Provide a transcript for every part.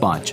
5،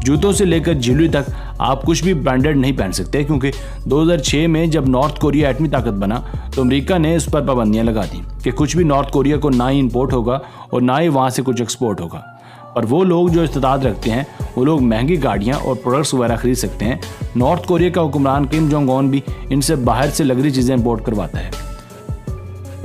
जूतों से लेकर ज्वेलरी तक आप कुछ भी ब्रांडेड नहीं पहन सकते, क्योंकि 2006 में जब नॉर्थ कोरिया एटमी ताकत बना तो अमेरिका ने इस पर पाबंदियां लगा दी कि कुछ भी नॉर्थ कोरिया को ना ही इंपोर्ट होगा और ना ही वहाँ से कुछ एक्सपोर्ट होगा। पर वो लोग जो इस्तेदाद रखते हैं वो लोग महंगी गाड़ियाँ और प्रोडक्ट्स वगैरह खरीद सकते हैं। नॉर्थ कोरिया का हुक्मरान किम जोंग उन भी इनसे बाहर से लग्जरी चीज़ें इंपोर्ट करवाता है।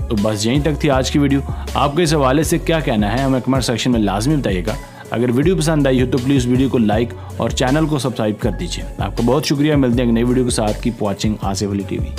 तो बस यहीं तक थी आज की वीडियो। आपको इस हवाले से क्या कहना है हमें कमेंट सेक्शन में लाजमी बताइएगा। अगर वीडियो पसंद आई हो तो प्लीज़ वीडियो को लाइक और चैनल को सब्सक्राइब कर दीजिए। आपका बहुत शुक्रिया। मिलते हैं एक नई वीडियो के साथ। Keep watching Asif Ali TV.